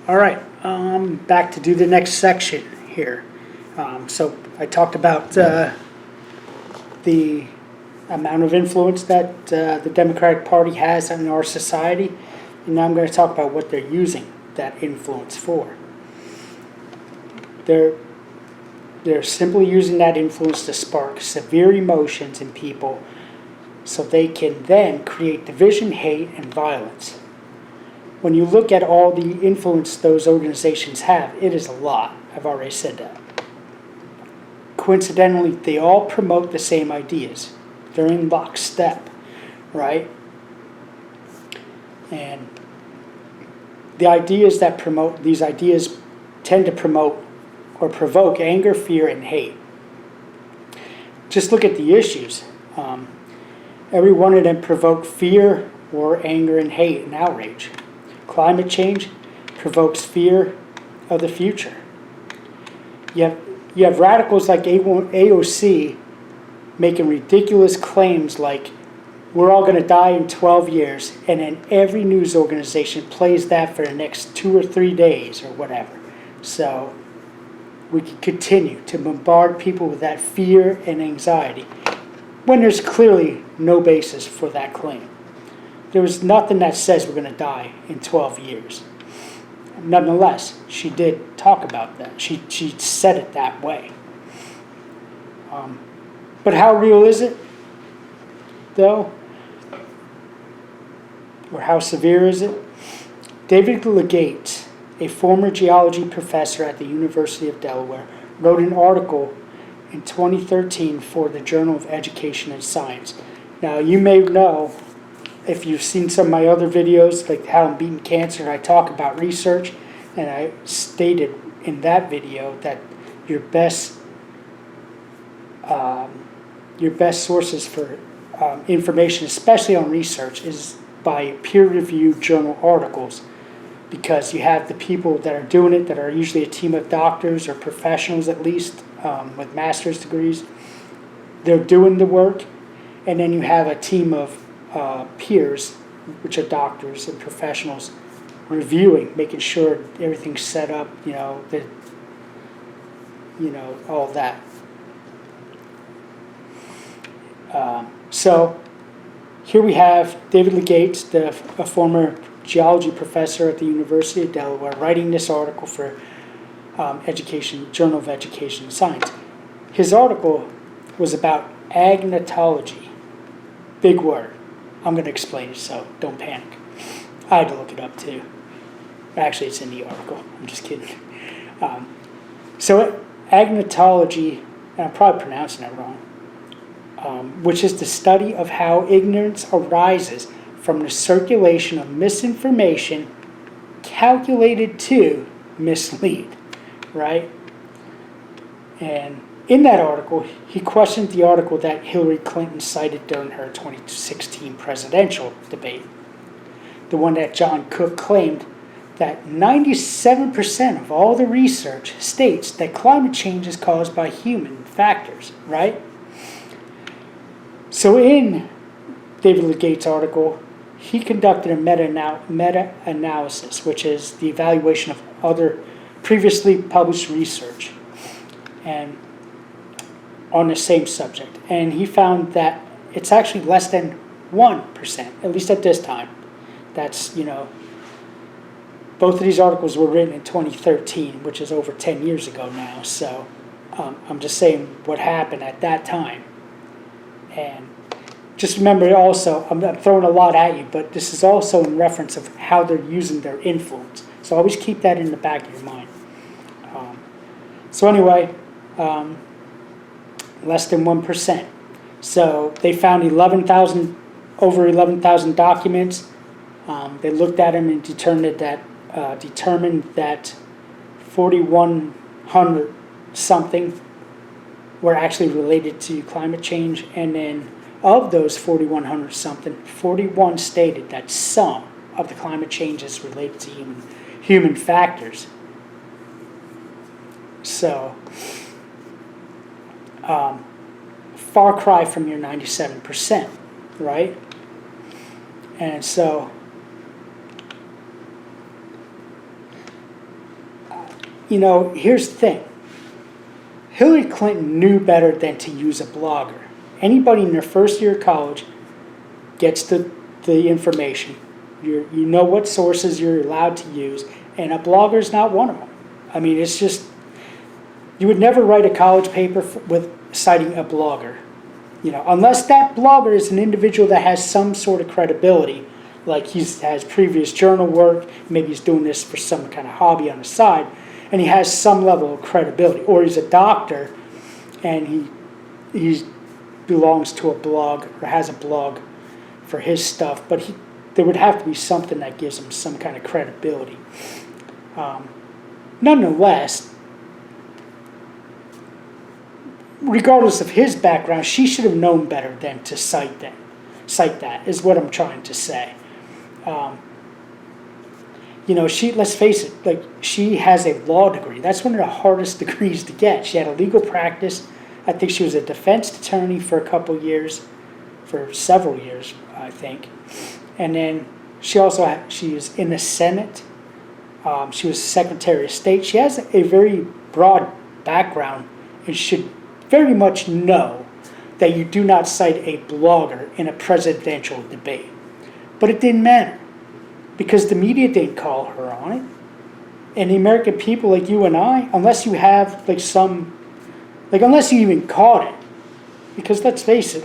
All right, back to do the next section here. So I talked about the amount of influence that the Democratic Party has on our society, and now I'm going to talk about what they're using that influence for. They're simply using that influence to spark severe emotions in people so they can then create division, hate, and violence. When you look at all the influence those organizations have, it is a lot. I've already said that. Coincidentally, they all promote the same ideas. They're in lockstep, right? And the ideas that promote, these ideas tend to promote or provoke anger, fear, and hate. Just look at the issues. Every one of them provoke fear or anger and hate and outrage. Climate change provokes fear of the future. You have radicals like AOC making ridiculous claims like, we're all going to die in 12 years, and then every news organization plays that for the next 2 or 3 days or whatever. So we can continue to bombard people with that fear and anxiety when there's clearly no basis for that claim. There was nothing that says we're going to die in 12 years. Nonetheless, she did talk about that. She said it that way. But how real is it, though? Or how severe is it? David Legate, a former geology professor at the University of Delaware, wrote an article in 2013 for the Journal of Education and Science. Now, you may know, if you've seen some of my other videos, like how I'm beating cancer, I talk about research, and I stated in that video that your best sources for information, especially on research, is by peer-reviewed journal articles, because you have the people that are doing it that are usually a team of doctors or professionals at least with master's degrees. They're doing the work, and then you have a team of peers, which are doctors and professionals, reviewing, making sure everything's set up, that, all that. So here we have David Legate, a former geology professor at the University of Delaware, writing this article for Journal of Education and Science. His article was about agnotology. Big word. I'm going to explain it, so don't panic. I had to look it up too. Actually, it's in the article. I'm just kidding. So agnotology, and I'm probably pronouncing it wrong, which is the study of how ignorance arises from the circulation of misinformation calculated to mislead, right? And in that article, he questioned the article that Hillary Clinton cited during her 2016 presidential debate, the one that John Cook claimed that 97% of all the research states that climate change is caused by human factors, right? So in David Legate's article, he conducted a meta-analysis, which is the evaluation of other previously published research and on the same subject. And he found that it's actually less than 1%, at least at this time. That's, both of these articles were written in 2013, which is over 10 years ago now. So I'm just saying what happened at that time. And just remember also, I'm throwing a lot at you, but this is also in reference of how they're using their influence. So always keep that in the back of your mind. So anyway, less than 1%. So they found over 11,000 documents. They looked at them and determined that 4,100 something were actually related to climate change, and then of those 4,100 something, 41 stated that some of the climate change is related to human factors. So, far cry from your 97%, right? And so here's the thing. Hillary Clinton knew better than to use a blogger. Anybody in their first year of college gets the information. You know what sources you're allowed to use, and a blogger is not one of them. I mean, it's just, you would never write a college paper with citing a blogger. Unless that blogger is an individual that has some sort of credibility, like he has previous journal work, maybe he's doing this for some kind of hobby on the side, and he has some level of credibility, or he's a doctor and he belongs to a blog or has a blog for his stuff, but there would have to be something that gives him some kind of credibility. Nonetheless, regardless of his background, she should have known better than to cite that, is what I'm trying to say. Let's face it, she has a law degree. That's one of the hardest degrees to get. She had a legal practice. I think she was a defense attorney for several years, I think. And then she was in the Senate. She was Secretary of State. She has a very broad background and should very much know that you do not cite a blogger in a presidential debate. But it didn't matter, because the media didn't call her on it. And the American people like you and I, unless you have unless you even caught it, because let's face it,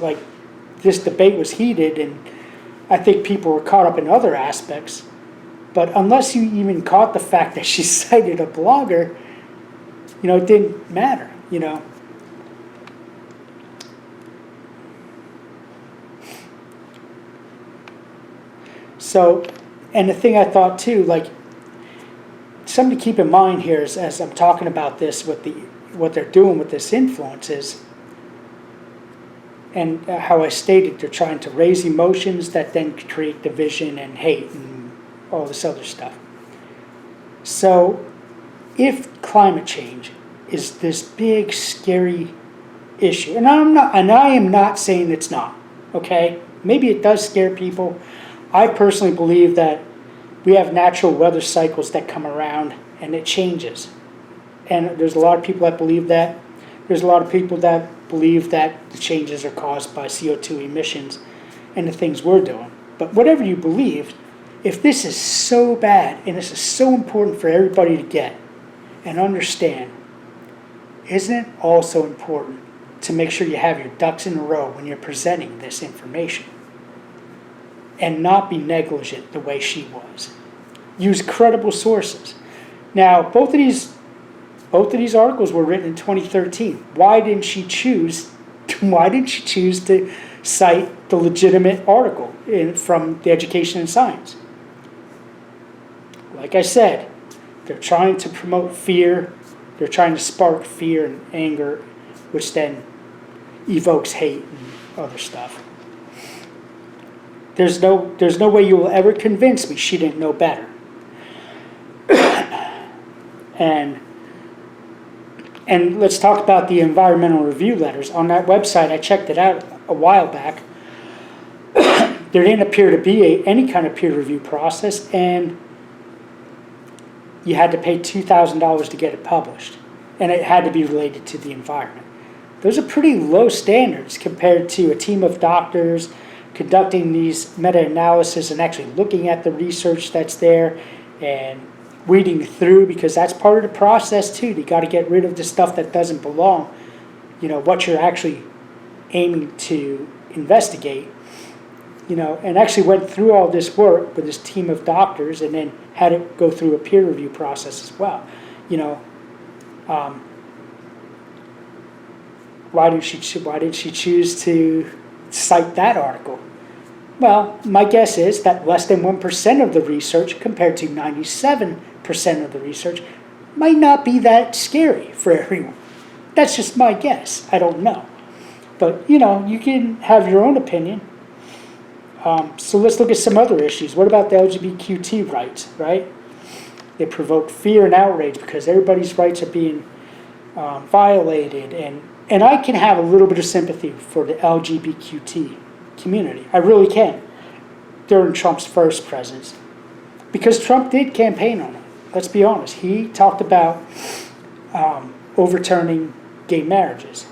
this debate was heated and I think people were caught up in other aspects, but unless you even caught the fact that she cited a blogger, it didn't matter, So, and the thing I thought too, something to keep in mind here is, as I'm talking about this, what they're doing with this influence is, and how I stated, they're trying to raise emotions that then create division and hate and all this other stuff. So, if climate change is this big, scary issue, and I am not saying it's not, okay? Maybe it does scare people. I personally believe that we have natural weather cycles that come around and it changes. And there's a lot of people that believe that. There's a lot of people that believe that the changes are caused by CO2 emissions and the things we're doing. But whatever you believe, if this is so bad and this is so important for everybody to get and understand, isn't it also important to make sure you have your ducks in a row when you're presenting this information? And not be negligent the way she was. Use credible sources. Now, both of these articles were written in 2013. Why didn't she choose to cite the legitimate article from the Education and Science? Like I said, they're trying to promote fear. They're trying to spark fear and anger, which then evokes hate and other stuff. There's no way you will ever convince me she didn't know better. And let's talk about the environmental review letters. On that website, I checked it out a while back. There didn't appear to be any kind of peer review process, and you had to pay $2,000 to get it published. And it had to be related to the environment. Those are pretty low standards compared to a team of doctors conducting these meta-analysis and actually looking at the research that's there and weeding through, because that's part of the process too. You got to get rid of the stuff that doesn't belong, what you're actually aiming to investigate, and actually went through all this work with this team of doctors and then had it go through a peer review process as well. Why did she choose to cite that article? Well, my guess is that less than 1% of the research compared to 97% of the research might not be that scary for everyone. That's just my guess. I don't know. But, you can have your own opinion. So let's look at some other issues. What about the LGBTQ rights, right? They provoke fear and outrage because everybody's rights are being violated. And I can have a little bit of sympathy for the LGBTQ community. I really can. During Trump's first presidency. Because Trump did campaign on it. let's be honest, he talked about overturning gay marriages.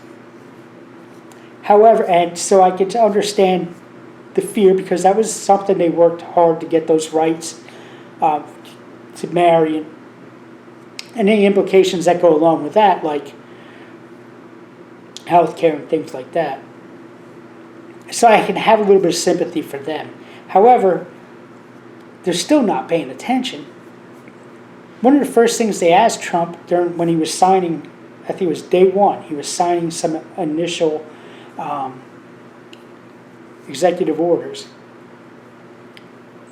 However, and so I could understand the fear, because that was something they worked hard to get those rights to marry, and any implications that go along with that, like healthcare and things like that. So I can have a little bit of sympathy for them. However, they're still not paying attention. One of the first things they asked Trump when he was signing, I think it was day one, he was signing some initial executive orders.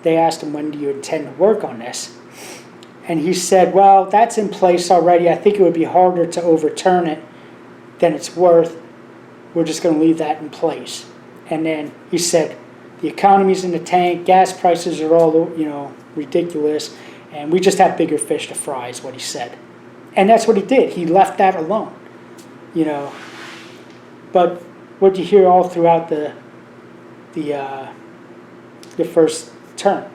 They asked him, when do you intend to work on this? And he said, well, that's in place already. I think it would be harder to overturn it than it's worth. We're just going to leave that in place. And then he said, the economy's in the tank, gas prices are all, ridiculous, and we just have bigger fish to fry, is what he said. And that's what he did. He left that alone, But what you hear all throughout the first term?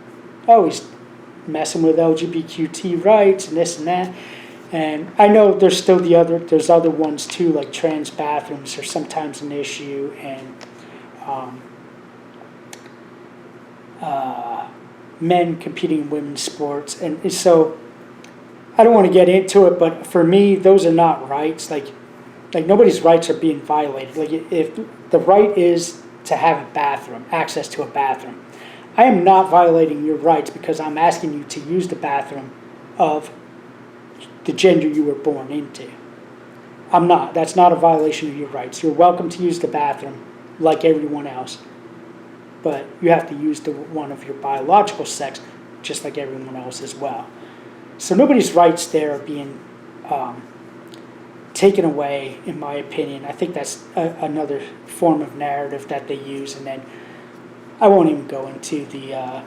Oh, he's messing with LGBTQ rights and this and that. And I know there's other ones too, like trans bathrooms are sometimes an issue, and men competing in women's sports. And so I don't want to get into it, but for me, those are not rights. Like nobody's rights are being violated. Like if the right is to have a bathroom, access to a bathroom, I am not violating your rights because I'm asking you to use the bathroom of the gender you were born into. I'm not. That's not a violation of your rights. You're welcome to use the bathroom like everyone else, but you have to use the one of your biological sex just like everyone else as well. So nobody's rights there are being taken away, in my opinion. I think that's another form of narrative that they use, and then I won't even go into the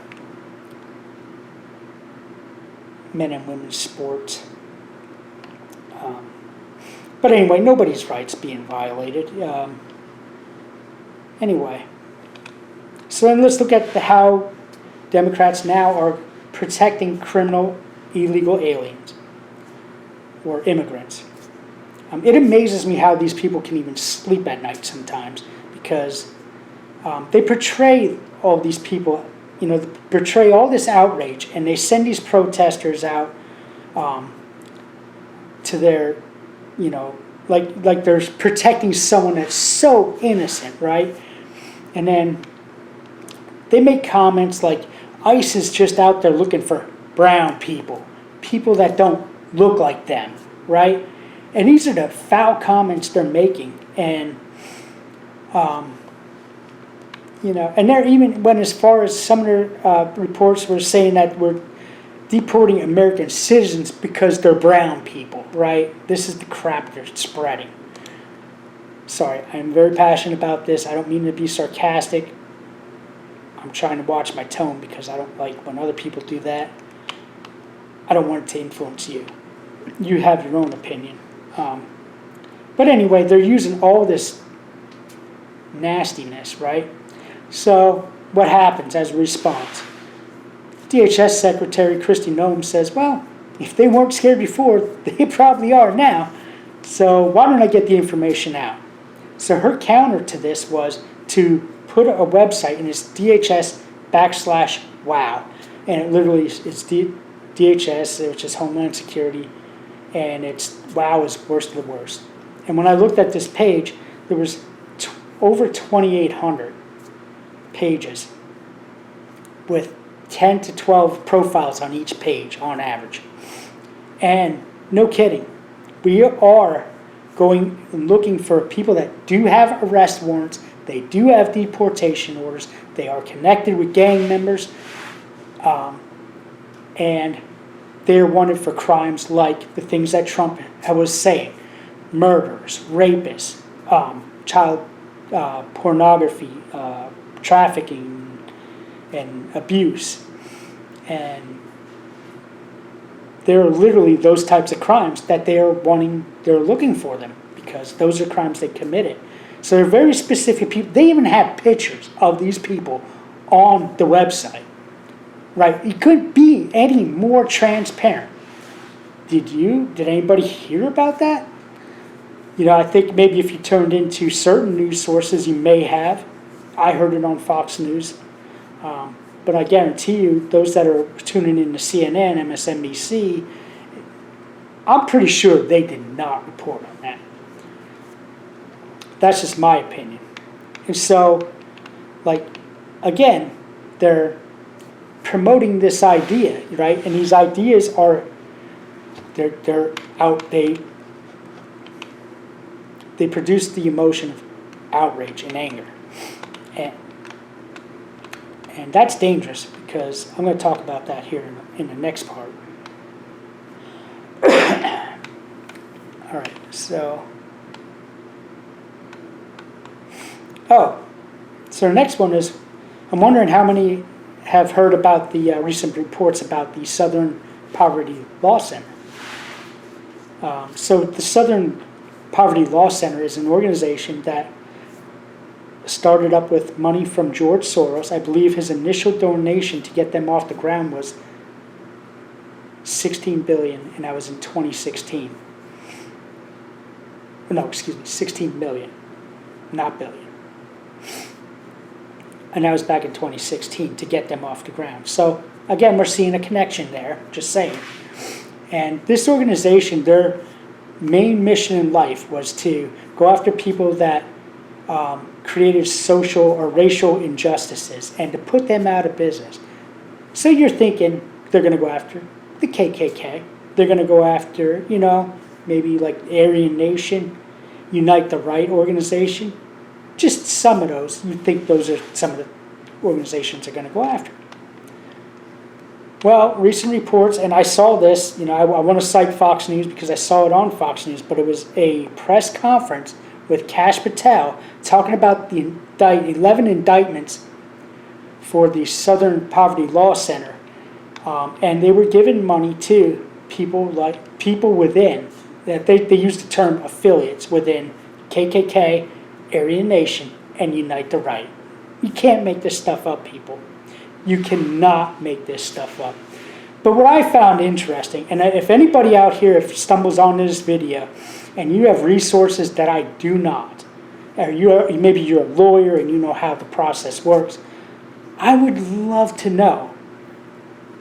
men and women's sports. But anyway, nobody's rights being violated. Anyway, so then let's look at how Democrats now are protecting criminal illegal aliens or immigrants. It amazes me how these people can even sleep at night sometimes, because they portray all these people, portray all this outrage, and they send these protesters out to their, like they're protecting someone that's so innocent, right? And then they make comments like ICE is just out there looking for brown people that don't look like them, right? And these are the foul comments they're making. And, and they're even when as far as some of their reports were saying that we're deporting American citizens because they're brown people, right? This is the crap they're spreading. Sorry, I'm very passionate about this. I don't mean to be sarcastic. I'm trying to watch my tone because I don't like when other people do that. I don't want it to influence you. You have your own opinion. But anyway, they're using all this nastiness, right? So what happens as a response? DHS Secretary Kristi Noem says, well, if they weren't scared before, they probably are now. So why don't I get the information out? So her counter to this was to put a website, and it's DHS/wow. And it literally is DHS, which is Homeland Security, and it's wow is worst of the worst. And when I looked at this page, there was over 2,800 pages with 10 to 12 profiles on each page on average. And no kidding, we are going and looking for people that do have arrest warrants, they do have deportation orders, they are connected with gang members, and they're wanted for crimes like the things that Trump was saying: murders, rapists, child pornography, trafficking, and abuse. And there are literally those types of crimes that they're looking for them, because those are crimes they committed. So they're very specific people. They even have pictures of these people on the website, right? It couldn't be any more transparent. Did anybody hear about that? I think maybe if you turned into certain news sources, you may have. I heard it on Fox News. But I guarantee you, those that are tuning in to CNN, MSNBC, I'm pretty sure they did not report on that. That's just my opinion. And so, again, they're promoting this idea, right? And these ideas are, they're out, they produce the emotion of outrage and anger. And that's dangerous, because I'm going to talk about that here in the next part. All right, so the next one is, I'm wondering how many have heard about the recent reports about the Southern Poverty Law Center. So the Southern Poverty Law Center is an organization that started up with money from George Soros. I believe his initial donation to get them off the ground was $16 billion, and that was in 2016. No, excuse me, 16 million, not billion. And that was back in 2016 to get them off the ground. So again, we're seeing a connection there, just saying. And this organization, their main mission in life was to go after people that created social or racial injustices and to put them out of business. So you're thinking they're going to go after the KKK. They're going to go after, maybe like Aryan Nation, Unite the Right organization. Just some of those. You think those are some of the organizations they're going to go after. Well, recent reports, and I saw this, I want to cite Fox News because I saw it on Fox News, but it was a press conference with Kash Patel talking about the 11 indictments for the Southern Poverty Law Center. And they were giving money to people within, that they used the term affiliates within KKK, Aryan Nation, and Unite the Right. You can't make this stuff up, people. You cannot make this stuff up. But what I found interesting, and if anybody out here stumbles on this video and you have resources that I do not, or maybe you're a lawyer and you know how the process works, I would love to know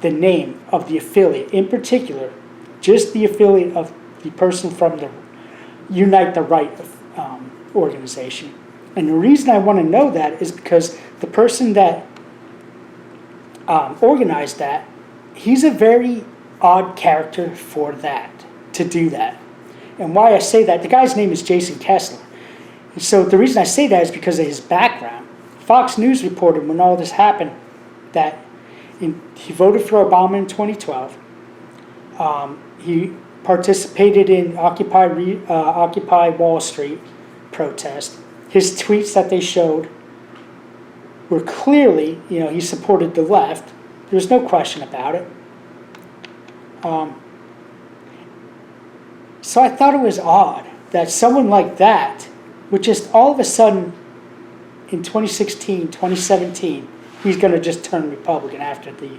the name of the affiliate, in particular, just the affiliate of the person from the Unite the Right organization. And the reason I want to know that is because the person that organized that, he's a very odd character for that, to do that. And why I say that, the guy's name is Jason Kessler. And so the reason I say that is because of his background. Fox News reported when all this happened that he voted for Obama in 2012. He participated in Occupy Wall Street protest. His tweets that they showed were clearly, he supported the left. There's no question about it. So I thought it was odd that someone like that would just all of a sudden in 2016, 2017, he's going to just turn Republican after the,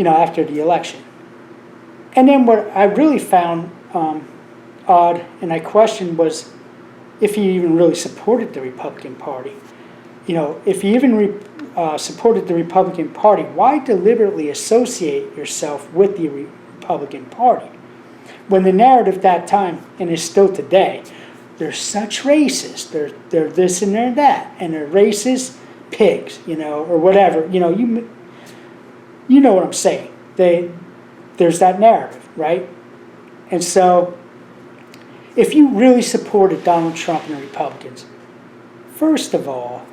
after the election. And then what I really found odd and I questioned was if he even really supported the Republican Party. If he even supported the Republican Party, why deliberately associate yourself with the Republican Party? When the narrative that time, and is still today, they're such racists, they're this and they're that, and they're racist pigs, or whatever. You know what I'm saying. There's that narrative, right? And so, if you really supported Donald Trump and the Republicans, first of all,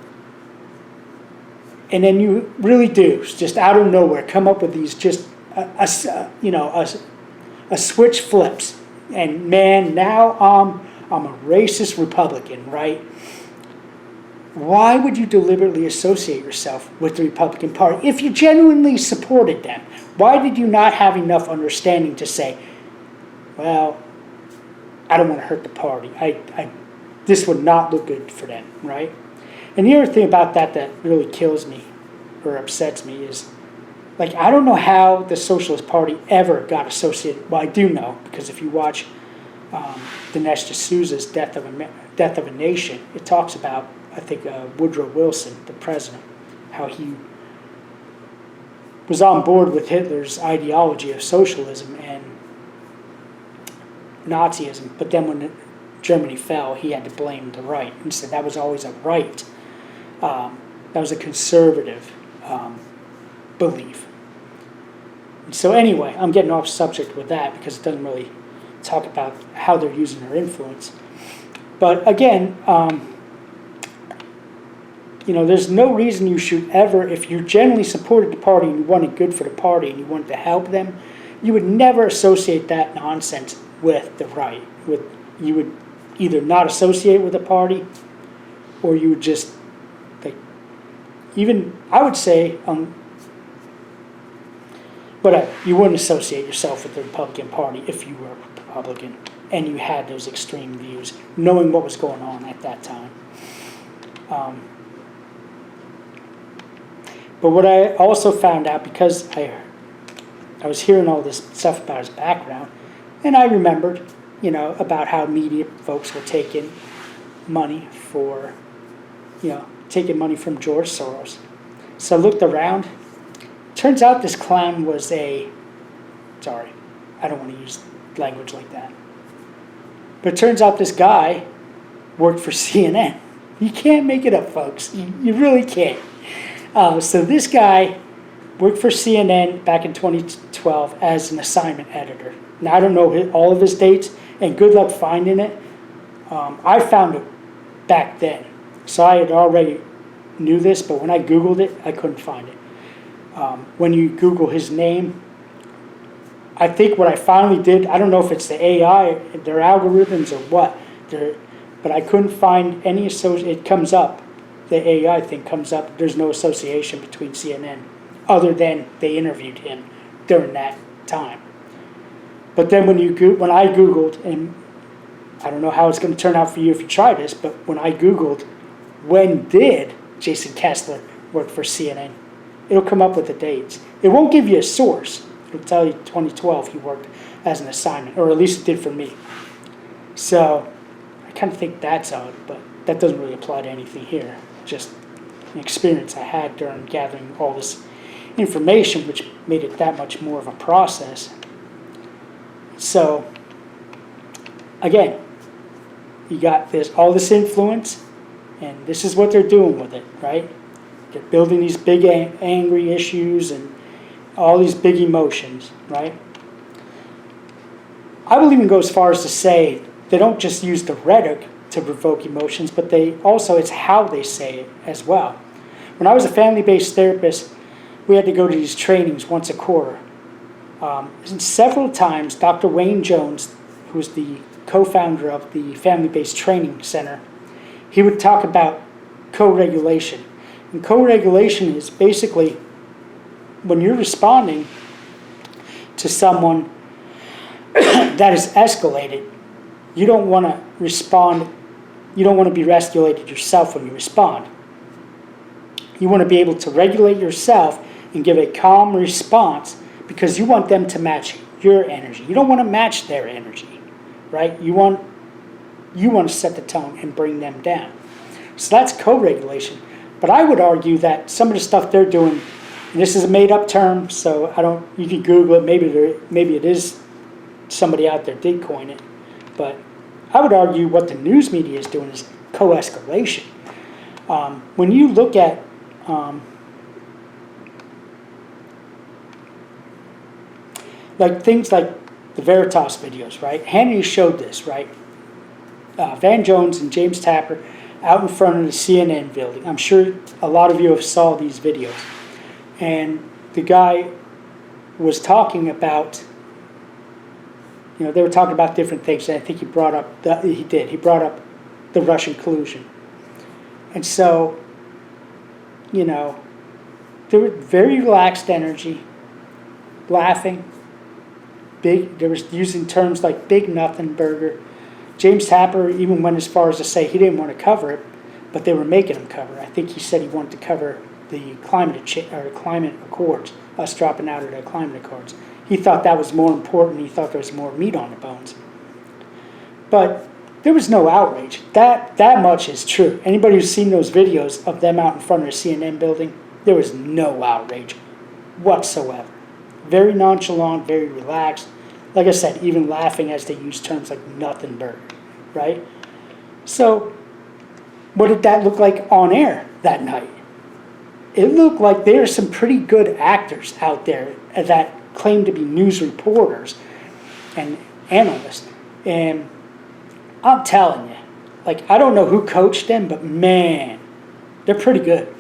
and then you really do, just out of nowhere, come up with these just a switch flips, and man, now I'm a racist Republican, right? Why would you deliberately associate yourself with the Republican Party if you genuinely supported them? Why did you not have enough understanding to say, well, I don't want to hurt the party. This would not look good for them, right? And the other thing about that really kills me or upsets me is Like, I don't know how the Socialist Party ever got associated. Well, I do know, because if you watch Dinesh D'Souza's Death of a Nation, it talks about, I think, Woodrow Wilson, the president, how he was on board with Hitler's ideology of socialism and Nazism, but then when Germany fell, he had to blame the right and said that was always a right. That was a conservative belief. And so anyway, I'm getting off subject with that because it doesn't really talk about how they're using their influence. But again, there's no reason you should ever, if you genuinely supported the party and you wanted good for the party and you wanted to help them, you would never associate that nonsense with the right. You would either not associate with the party, or you would just, I would say, but you wouldn't associate yourself with the Republican Party if you were a Republican and you had those extreme views, knowing what was going on at that time. But what I also found out, because I was hearing all this stuff about his background, and I remembered, about how media folks were taking money from George Soros. So I looked around. Turns out this clown was sorry, I don't want to use language like that. But it turns out this guy worked for CNN. You can't make it up, folks. You really can't. So this guy worked for CNN back in 2012 as an assignment editor. Now, I don't know all of his dates, and good luck finding it. I found it back then. So I had already knew this, but when I Googled it, I couldn't find it. When you Google his name, I think what I finally did, I don't know if it's the AI, their algorithms or what, but I couldn't find any it comes up, the AI thing comes up, there's no association between CNN, other than they interviewed him during that time. But then when I Googled, and I don't know how it's going to turn out for you if you try this, but when I Googled, when did Jason Kessler work for CNN, it'll come up with the dates. It won't give you a source. It'll tell you 2012 he worked as an assignment, or at least it did for me. So I kind of think that's odd, but that doesn't really apply to anything here. Just an experience I had during gathering all this information, which made it that much more of a process. So again, you got all this influence, and this is what they're doing with it, right? They're building these big angry issues and all these big emotions, right? I will even go as far as to say they don't just use the rhetoric to provoke emotions, but it's how they say it as well. When I was a family-based therapist, we had to go to these trainings once a quarter. And several times, Dr. Wayne Jones, who was the co-founder of the Family-Based Training Center, he would talk about co-regulation. And co-regulation is basically when you're responding to someone that is escalated, you don't want to respond, you don't want to be escalated yourself when you respond. You want to be able to regulate yourself and give a calm response because you want them to match your energy. You don't want to match their energy, right? You want to set the tone and bring them down. So that's co-regulation. But I would argue that some of the stuff they're doing, and this is a made-up term, so you can Google it. Maybe it is somebody out there did coin it. But I would argue what the news media is doing is co-escalation. When you look at like things like the Veritas videos, right? Hannity showed this, right? Van Jones and James Tapper out in front of the CNN building. I'm sure a lot of you have saw these videos. And the guy was talking about, they were talking about different things. And I think he brought up the Russian collusion. And so, there was very relaxed energy, laughing, they was using terms like big nothing burger. James Tapper even went as far as to say he didn't want to cover it, but they were making him cover it. I think he said he wanted to cover the climate accords. us dropping out of the accommodate cards. He thought that was more important. He thought there was more meat on the bones. But there was no outrage. That much is true. Anybody who's seen those videos of them out in front of the CNN building, there was no outrage whatsoever. Very nonchalant, very relaxed. Like I said, even laughing as they use terms like nothing burger, right? So what did that look like on air that night? It looked like there are some pretty good actors out there that claim to be news reporters and analysts. And I'm telling you, like, I don't know who coached them, but man, they're pretty good.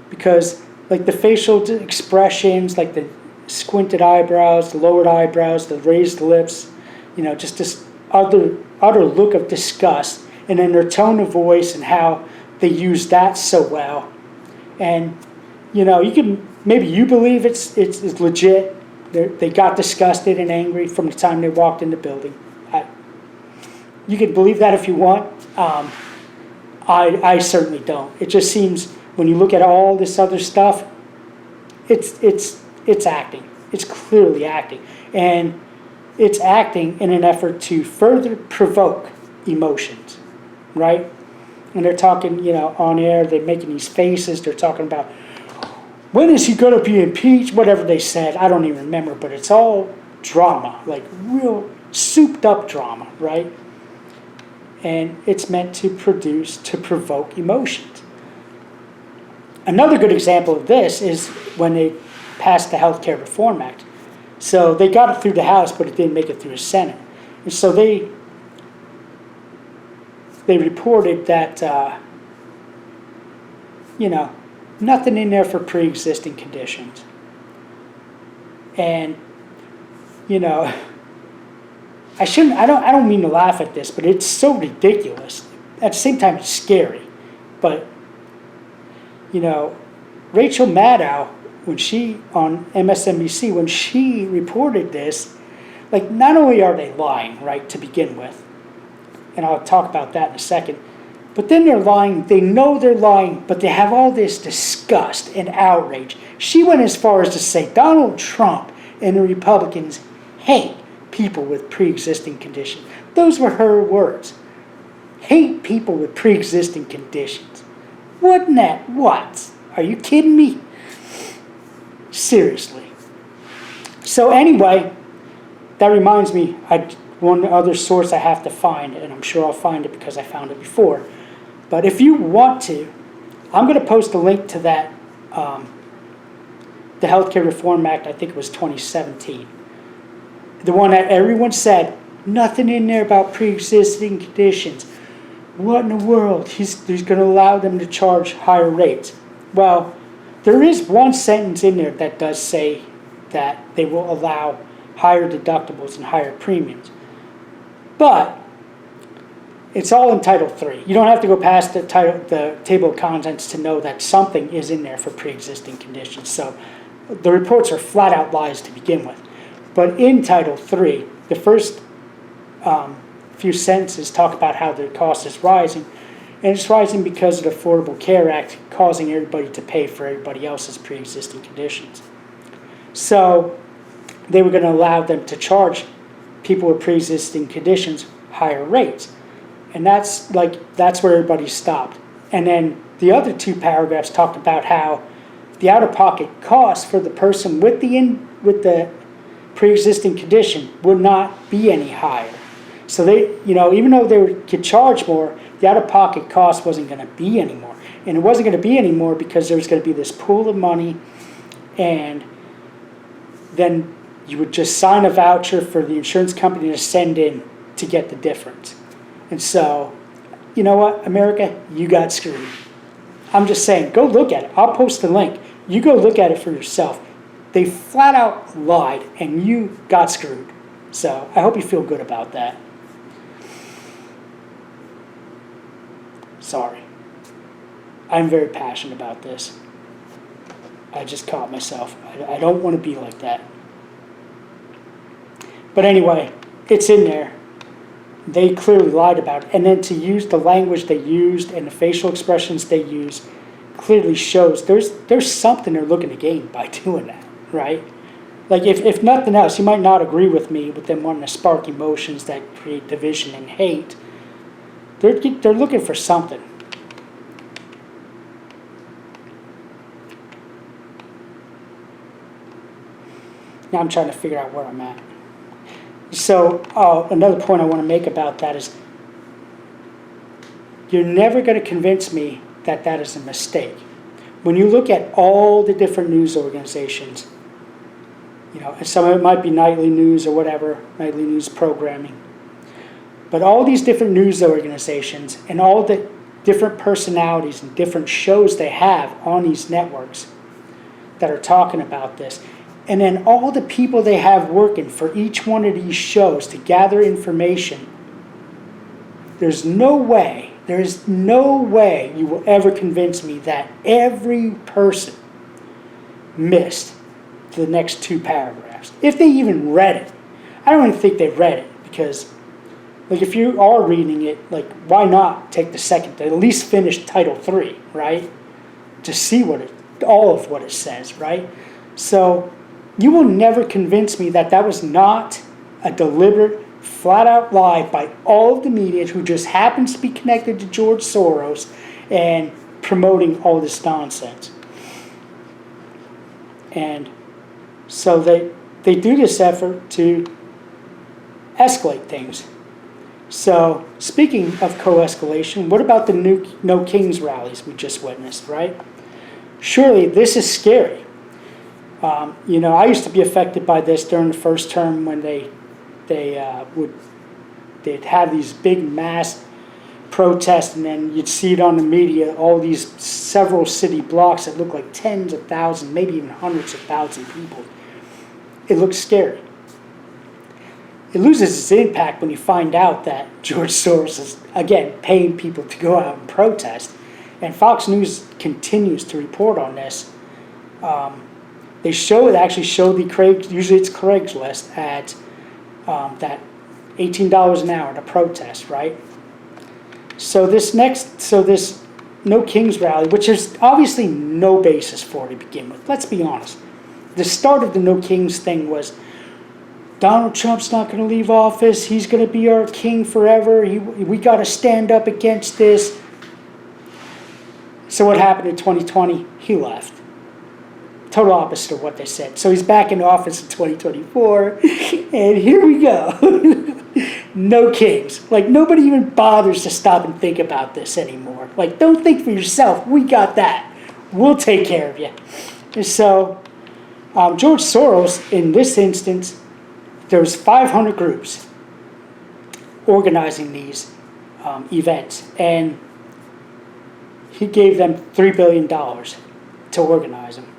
Because, like, the facial expressions, like the squinted eyebrows, the lowered eyebrows, the raised lips, just this utter look of disgust, and then their tone of voice and how they use that so well. And, you can, maybe you believe it's legit. They got disgusted and angry from the time they walked in the building. You can believe that if you want. I certainly don't. It just seems when you look at all this other stuff, it's acting. It's clearly acting, and it's acting in an effort to further provoke emotions, right? And they're talking, on air. They're making these faces. They're talking about when is he going to be impeached? Whatever they said, I don't even remember. But it's all drama, like real souped up drama, right? And it's meant to provoke emotions. Another good example of this is when they passed the Health Care Reform Act. So they got it through the House, but it didn't make it through the Senate. And so they reported that, nothing in there for pre-existing conditions. And, I don't mean to laugh at this, but it's so ridiculous. At the same time, it's scary. But, Rachel Maddow, when she, on MSNBC, when she reported this, like, not only are they lying, right, to begin with, and I'll talk about that in a second, but then they're lying, they know they're lying, but they have all this disgust and outrage. She went as far as to say Donald Trump and the Republicans hate people with pre-existing conditions. Those were her words. Hate people with pre-existing conditions. What? Are you kidding me? Seriously. So anyway, that reminds me, one other source I have to find, and I'm sure I'll find it because I found it before. But if you want to, I'm going to post a link to that, the Healthcare Reform Act, I think it was 2017. The one that everyone said, nothing in there about pre-existing conditions. What in the world? He's going to allow them to charge higher rates. Well, there is one sentence in there that does say that they will allow higher deductibles and higher premiums. But it's all in Title III. You don't have to go past the table of contents to know that something is in there for pre-existing conditions. So the reports are flat out lies to begin with. But in Title III, the first few sentences talk about how the cost is rising. And it's rising because of the Affordable Care Act causing everybody to pay for everybody else's pre-existing conditions. So they were going to allow them to charge people with pre-existing conditions higher rates. And that's where everybody stopped. And then the other two paragraphs talked about how the out-of-pocket cost for the person with the pre-existing condition would not be any higher. So they, even though they could charge more, the out-of-pocket cost wasn't going to be anymore. And it wasn't going to be anymore because there was going to be this pool of money, and then you would just sign a voucher for the insurance company to send in to get the difference. And so, you know what, America, you got screwed. I'm just saying, go look at it. I'll post the link. You go look at it for yourself. They flat out lied, and you got screwed. So I hope you feel good about that. Sorry. I'm very passionate about this. I just caught myself. I don't want to be like that. But anyway, it's in there. They clearly lied about it. And then to use the language they used and the facial expressions they used clearly shows there's something they're looking to gain by doing that. right? Like if nothing else, you might not agree with me with them wanting to spark emotions that create division and hate. They're looking for something. Now I'm trying to figure out where I'm at. So another point I want to make about that is you're never going to convince me that that is a mistake. When you look at all the different news organizations, and some of it might be nightly news or whatever, nightly news programming, but all these different news organizations and all the different personalities and different shows they have on these networks that are talking about this, and then all the people they have working for each one of these shows to gather information, there is no way you will ever convince me that every person missed the next 2 paragraphs. If they even read it. I don't even think they read it, because if you are reading it, why not take the second to at least finish Title 3, right? To see all of what it says, right? So you will never convince me that that was not a deliberate, flat-out lie by all of the media who just happens to be connected to George Soros and promoting all this nonsense. And so they do this effort to escalate things. So speaking of co-escalation, what about the No Kings rallies we just witnessed, right? Surely this is scary. I used to be affected by this during the first term when they'd have these big mass protests, and then you'd see it on the media, all these several city blocks that look like tens of thousands, maybe even hundreds of thousands of people. It looks scary. It loses its impact when you find out that George Soros is, again, paying people to go out and protest. And Fox News continues to report on this. They actually show usually it's Craigslist at that $18 an hour to protest, right? So this No Kings rally, which there's obviously no basis for to begin with. Let's be honest. The start of the No Kings thing was Donald Trump's not going to leave office. He's going to be our king forever. We got to stand up against this. So what happened in 2020? He left. Total opposite of what they said. So he's back in office in 2024, and here we go. No kings. Nobody even bothers to stop and think about this anymore. Don't think for yourself. We got that. We'll take care of you. And so George Soros, in this instance, there was 500 groups organizing these events, and he gave them $3 billion to organize them.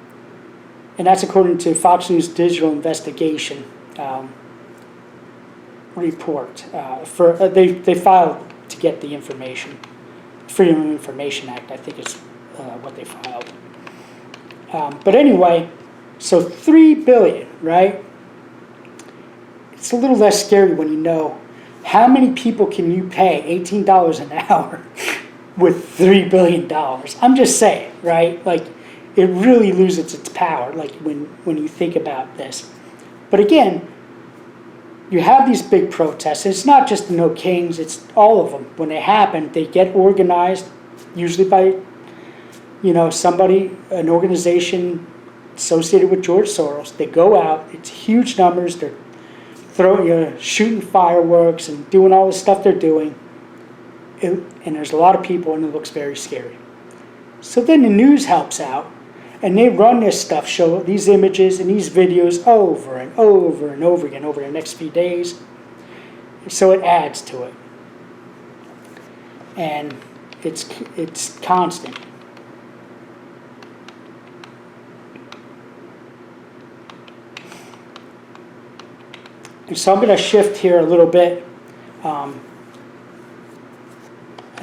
And that's according to Fox News Digital Investigation report. They filed to get the information. Freedom of Information Act, I think is what they filed. But anyway, so $3 billion, right? It's a little less scary when you know how many people can you pay $18 an hour with $3 billion. I'm just saying, right? It really loses its power, when you think about this. But again, you have these big protests. It's not just the No Kings, it's all of them. When they happen, they get organized, usually by, somebody, an organization associated with George Soros. They go out, it's huge numbers, they're shooting fireworks and doing all the stuff they're doing. And there's a lot of people, and it looks very scary. So then the news helps out, and they run this stuff, show these images and these videos over and over and over again over the next few days. So it adds to it. And it's constant. And so I'm going to shift here a little bit. I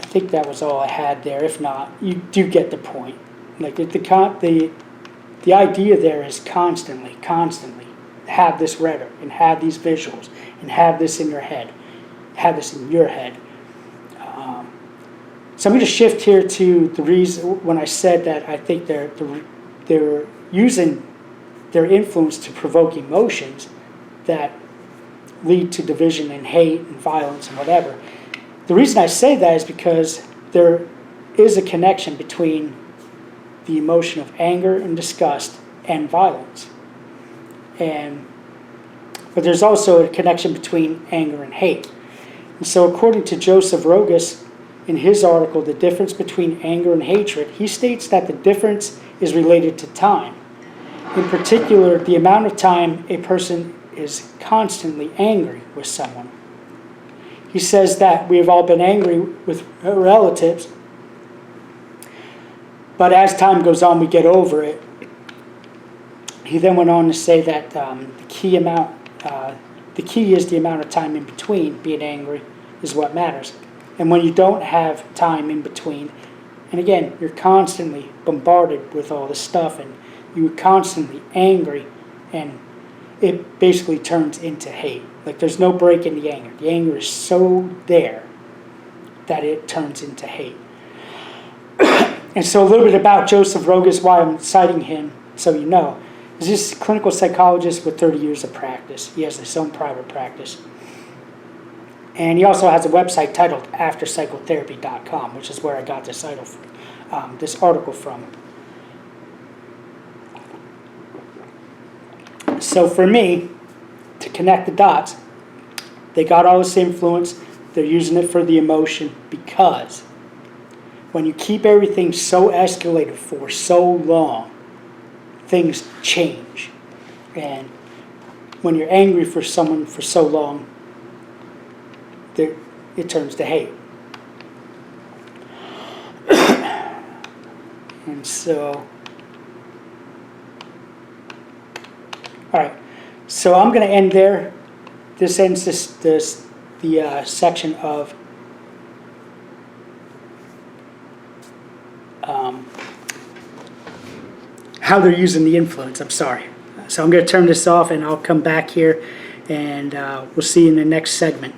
think that was all I had there. If not, you do get the point. The idea there is constantly have this rhetoric and have these visuals and have this in your head, have this in your head. So I'm going to shift here to the reason when I said that I think they're using their influence to provoke emotions that lead to division and hate and violence and whatever. The reason I say that is because there is a connection between the emotion of anger and disgust and violence. But there's also a connection between anger and hate. And so according to Joseph Rogas, in his article, The Difference Between Anger and Hatred, he states that the difference is related to time. In particular, the amount of time a person is constantly angry with someone. He says that we have all been angry with relatives, but as time goes on, we get over it. He then went on to say that the key is the amount of time in between being angry is what matters. And when you don't have time in between, and again, you're constantly bombarded with all this stuff, and you're constantly angry, and it basically turns into hate. Like, there's no break in the anger. The anger is so there that it turns into hate. And so a little bit about Joseph Rogas, why I'm citing him, so you know. He's a clinical psychologist with 30 years of practice. He has his own private practice. And he also has a website titled afterpsychotherapy.com, which is where I got this article from. So for me, to connect the dots, they got all this influence. They're using it for the emotion, because when you keep everything so escalated for so long, things change. And when you're angry for someone for so long, it turns to hate. And so, all right. So I'm going to end there. This ends the section of how they're using the influence. I'm sorry. So I'm going to turn this off, and I'll come back here, and we'll see you in the next segment.